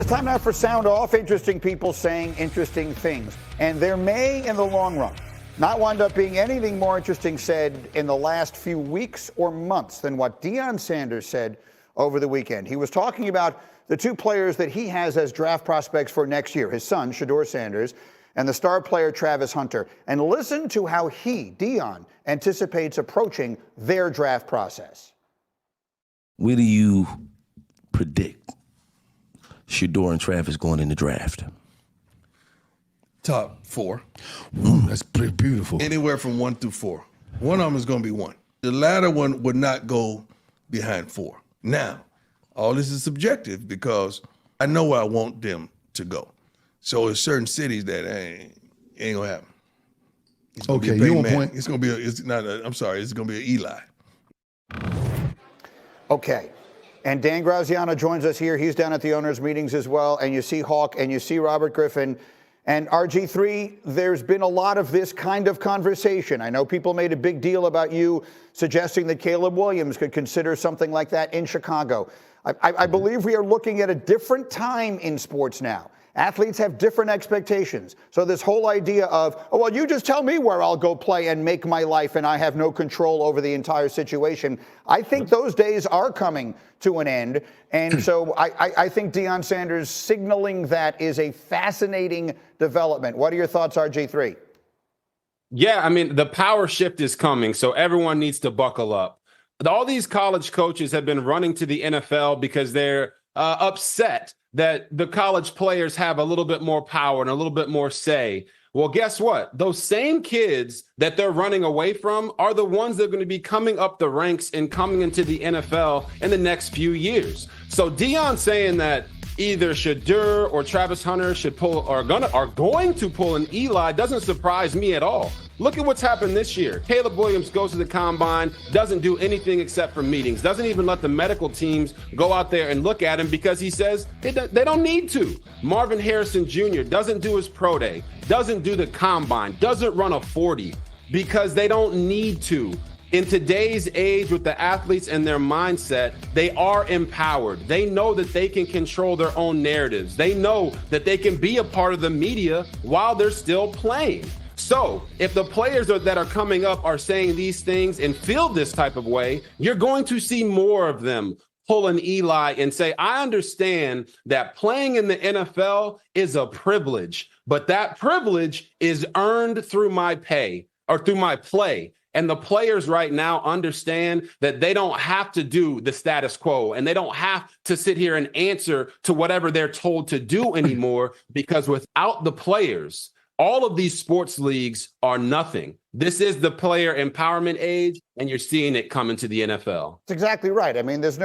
It's time now for Sound Off. Interesting people saying interesting things. And there may, in the long run, not wind up being anything more interesting said in the last few weeks or months than what Deion Sanders said over the weekend. He was talking about the two players that he has as draft prospects for next year, his son, Shedeur Sanders, and the star player, Travis Hunter. And listen to how he, Deion, anticipates approaching their draft process. Where do you predict Shedeur and Travis going in the draft? Top 4. That's pretty beautiful. Anywhere from 1 through 4. One of them is going to be 1. The latter one would not go behind 4. Now, all this is subjective because I know where I want them to go. So there's certain cities that ain't going to happen. Okay, you on point. It's going to be it's going to be an Eli. Okay. And Dan Graziano joins us here. He's down at the owners' meetings as well. And you see Hawk and you see Robert Griffin. And RG3, there's been a lot of this kind of conversation. I know people made a big deal about you suggesting that Caleb Williams could consider something like that in Chicago. I believe we are looking at a different time in sports now. Athletes have different expectations. So this whole idea of, oh, well, you just tell me where I'll go play and make my life and I have no control over the entire situation. I think those days are coming to an end. And so I think Deion Sanders signaling that is a fascinating development. What are your thoughts, RG3? Yeah, I mean, the power shift is coming, so everyone needs to buckle up. All these college coaches have been running to the NFL because they're upset that the college players have a little bit more power and a little bit more say. Well, guess what? Those same kids that they're running away from are the ones that are going to be coming up the ranks and coming into the NFL in the next few years. So Deion saying that either Shedeur or Travis Hunter should pull are going to pull an Eli doesn't surprise me at all. Look at what's happened this year. Caleb Williams goes to the combine, doesn't do anything except for meetings, doesn't even let the medical teams go out there and look at him because he says they don't need to. Marvin Harrison Jr. doesn't do his pro day, doesn't do the combine, doesn't run a 40 because they don't need to. In today's age with the athletes and their mindset, they are empowered. They know that they can control their own narratives. They know that they can be a part of the media while they're still playing. So if the players that are coming up are saying these things and feel this type of way, you're going to see more of them pull an Eli and say, I understand that playing in the NFL is a privilege, but that privilege is earned through my pay or through my play. And the players right now understand that they don't have to do the status quo and they don't have to sit here and answer to whatever they're told to do anymore, because without the players, all of these sports leagues are nothing. This is the player empowerment age, and you're seeing it come into the NFL. That's exactly right. I mean, there's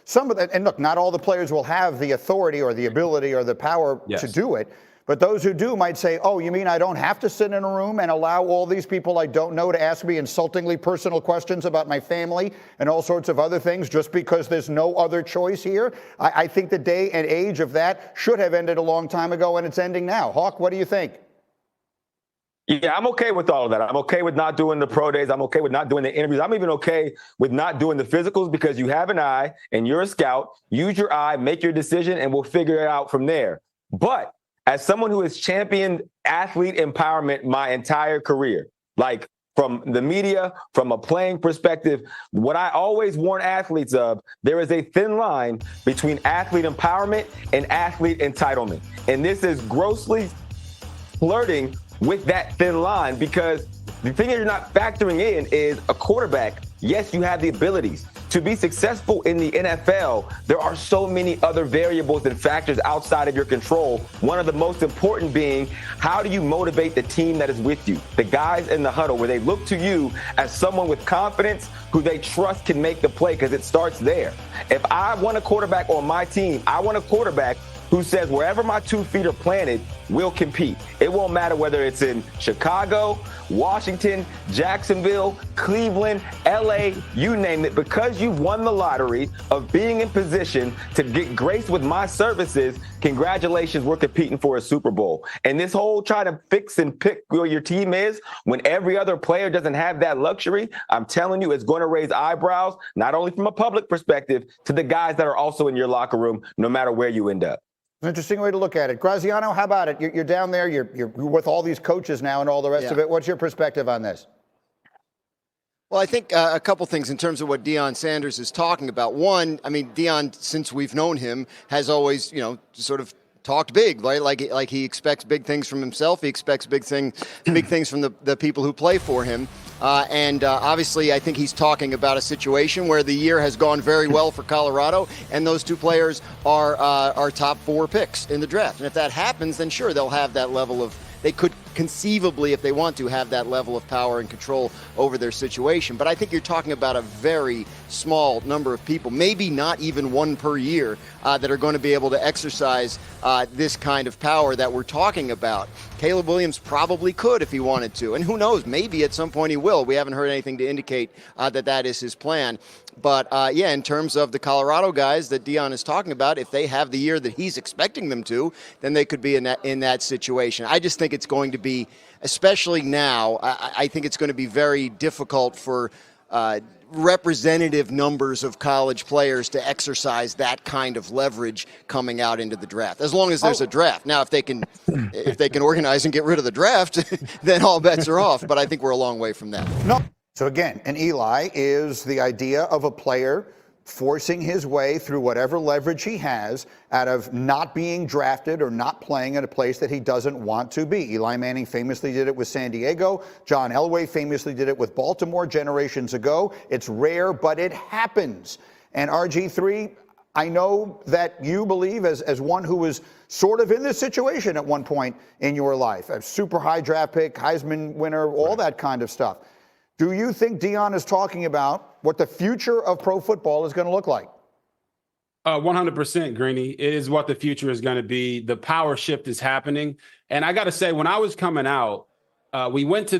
some of that, and look, not all the players will have the authority or the ability or the power to do it. But those who do might say, oh, you mean I don't have to sit in a room and allow all these people I don't know to ask me insultingly personal questions about my family and all sorts of other things just because there's no other choice here? I think the day and age of that should have ended a long time ago, and it's ending now. Hawk, what do you think? Yeah, I'm okay with all of that. I'm okay with not doing the pro days. I'm okay with not doing the interviews. I'm even okay with not doing the physicals because you have an eye and you're a scout. Use your eye, make your decision, and we'll figure it out from there. But as someone who has championed athlete empowerment my entire career, like from the media, from a playing perspective, what I always warn athletes of, there is a thin line between athlete empowerment and athlete entitlement. And this is grossly flirting with that thin line, because the thing that you're not factoring in is a quarterback. Yes, you have the abilities to be successful in the NFL. There are so many other variables and factors outside of your control. One of the most important being, how do you motivate the team that is with you? The guys in the huddle, where they look to you as someone with confidence who they trust can make the play, because it starts there. If I want a quarterback on my team, I want a quarterback who says wherever my 2 feet are planted, we'll compete. It won't matter whether it's in Chicago, Washington, Jacksonville, Cleveland, LA, you name it. Because you won the lottery of being in position to get graced with my services, congratulations, we're competing for a Super Bowl. And this whole try to fix and pick where your team is when every other player doesn't have that luxury, I'm telling you, it's going to raise eyebrows, not only from a public perspective, to the guys that are also in your locker room, no matter where you end up. An interesting way to look at it. Graziano, how about it? You're down there. You're with all these coaches now and all the rest of it. What's your perspective on this? Well, I think a couple things in terms of what Deion Sanders is talking about. One, I mean, Deion, since we've known him, has always, sort of talked big, right? Like he expects big things from himself. He expects big things from the people who play for him. And obviously, I think he's talking about a situation where the year has gone very well for Colorado, and those two players are top 4 picks in the draft. And if that happens, then sure, they'll have that level of. They could conceivably, if they want to, have that level of power and control over their situation. But I think you're talking about a very small number of people, maybe not even one per year, that are going to be able to exercise this kind of power that we're talking about. Caleb Williams probably could if he wanted to. And who knows, maybe at some point he will. We haven't heard anything to indicate that is his plan. But, in terms of the Colorado guys that Deion is talking about, if they have the year that he's expecting them to, then they could be in that situation. I just think it's going to be, especially now, I think it's going to be very difficult for representative numbers of college players to exercise that kind of leverage coming out into the draft, as long as there's a draft. Now, if they can organize and get rid of the draft, then all bets are off. But I think we're a long way from that. No. So again, an Eli is the idea of a player forcing his way through whatever leverage he has out of not being drafted or not playing at a place that he doesn't want to be. Eli Manning famously did it with San Diego. John Elway famously did it with Baltimore generations ago. It's rare, but it happens. And RG3, I know that you believe, as one who was sort of in this situation at one point in your life, a super high draft pick, Heisman winner, all that kind of stuff. Do you think Deion is talking about what the future of pro football is going to look like? 100%, Greeny. It is what the future is going to be. The power shift is happening. And I got to say, when I was coming out, we went to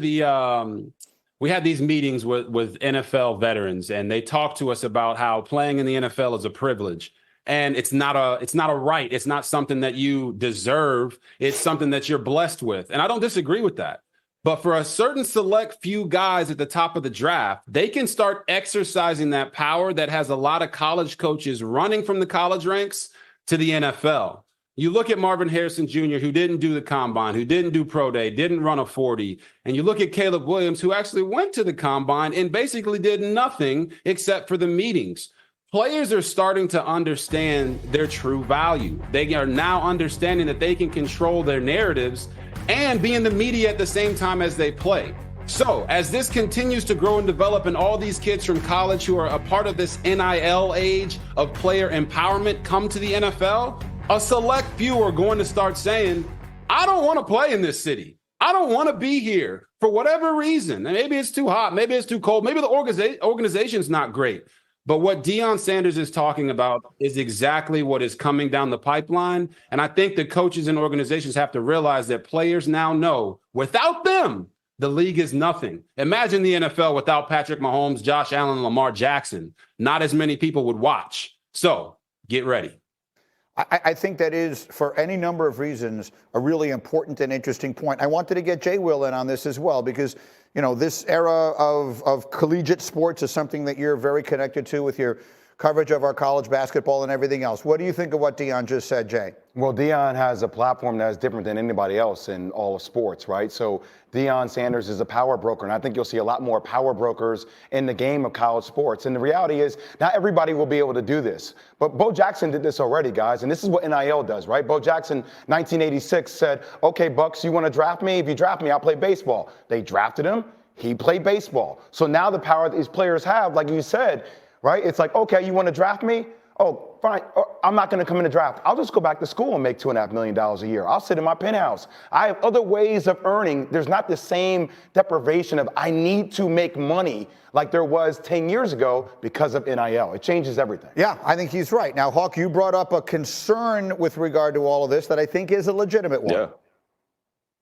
we had these meetings with NFL veterans, and they talked to us about how playing in the NFL is a privilege. And it's not a right. It's not something that you deserve. It's something that you're blessed with. And I don't disagree with that. But for a certain select few guys at the top of the draft, they can start exercising that power that has a lot of college coaches running from the college ranks to the NFL. You look at Marvin Harrison Jr., who didn't do the combine, who didn't do pro day, didn't run a 40. And you look at Caleb Williams, who actually went to the combine and basically did nothing except for the meetings. Players are starting to understand their true value. They are now understanding that they can control their narratives and be in the media at the same time as they play. So as this continues to grow and develop, and all these kids from college who are a part of this NIL age of player empowerment come to the NFL, a select few are going to start saying, I don't want to play in this city. I don't want to be here for whatever reason. And maybe it's too hot. Maybe it's too cold. Maybe the organization's not great. But what Deion Sanders is talking about is exactly what is coming down the pipeline. And I think the coaches and organizations have to realize that players now know without them, the league is nothing. Imagine the NFL without Patrick Mahomes, Josh Allen, and Lamar Jackson. Not as many people would watch. So get ready. I think that is, for any number of reasons, a really important and interesting point. I wanted to get Jay Will in on this as well, because this era of collegiate sports is something that you're very connected to with your coverage of our college basketball and everything else. What do you think of what Deion just said, Jay? Well, Deion has a platform that is different than anybody else in all of sports, right? So Deion Sanders is a power broker, and I think you'll see a lot more power brokers in the game of college sports. And the reality is, not everybody will be able to do this. But Bo Jackson did this already, guys, and this is what NIL does, right? Bo Jackson, 1986, said, okay, Bucks, you want to draft me? If you draft me, I'll play baseball. They drafted him. He played baseball. So now the power that these players have, like you said, right? It's like, okay, you want to draft me? Oh, fine. I'm not going to come in the draft. I'll just go back to school and make $2.5 million a year. I'll sit in my penthouse. I have other ways of earning. There's not the same deprivation of I need to make money like there was 10 years ago because of NIL. It changes everything. Yeah, I think he's right. Now, Hawk, you brought up a concern with regard to all of this that I think is a legitimate one. Yeah.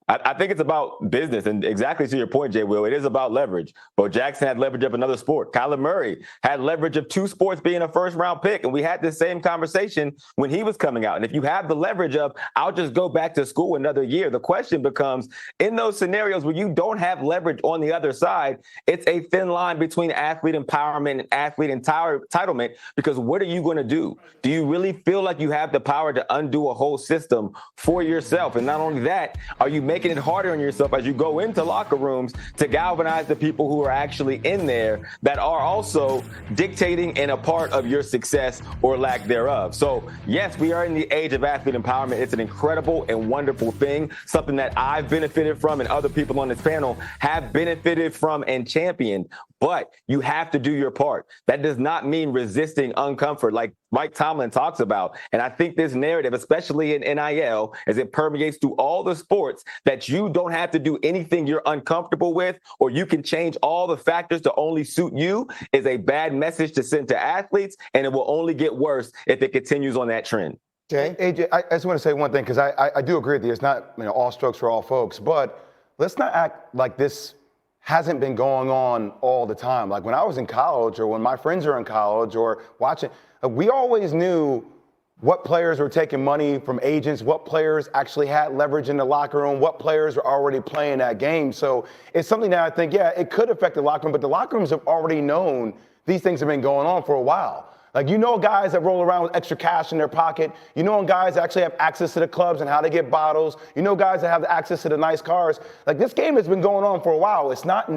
I think it's about business, and exactly to your point, Jay Will, it is about leverage. Bo Jackson had leverage of another sport. Kyler Murray had leverage of 2 sports being a first-round pick, and we had this same conversation when he was coming out. And if you have the leverage of, I'll just go back to school another year, the question becomes, in those scenarios where you don't have leverage on the other side, it's a thin line between athlete empowerment and athlete entitlement, because what are you going to do? Do you really feel like you have the power to undo a whole system for yourself? And not only that, are you making it harder on yourself as you go into locker rooms to galvanize the people who are actually in there that are also dictating and a part of your success or lack thereof? So yes, we are in the age of athlete empowerment. It's an incredible and wonderful thing, something that I've benefited from and other people on this panel have benefited from and championed. But you have to do your part. That does not mean resisting uncomfort like Mike Tomlin talks about. And I think this narrative, especially in NIL, as it permeates through all the sports, that you don't have to do anything you're uncomfortable with, or you can change all the factors to only suit you, is a bad message to send to athletes. And it will only get worse if it continues on that trend. Jay? AJ, I just want to say one thing, because I do agree with you. It's not all strokes for all folks, but let's not act like this hasn't been going on all the time. Like when I was in college, or when my friends are in college, or watching, we always knew what players were taking money from agents, what players actually had leverage in the locker room, what players were already playing that game. So it's something that I think, yeah, it could affect the locker room, but the locker rooms have already known these things have been going on for a while. Like, guys that roll around with extra cash in their pocket. Guys that actually have access to the clubs and how to get bottles. Guys that have the access to the nice cars. Like, this game has been going on for a while. It's not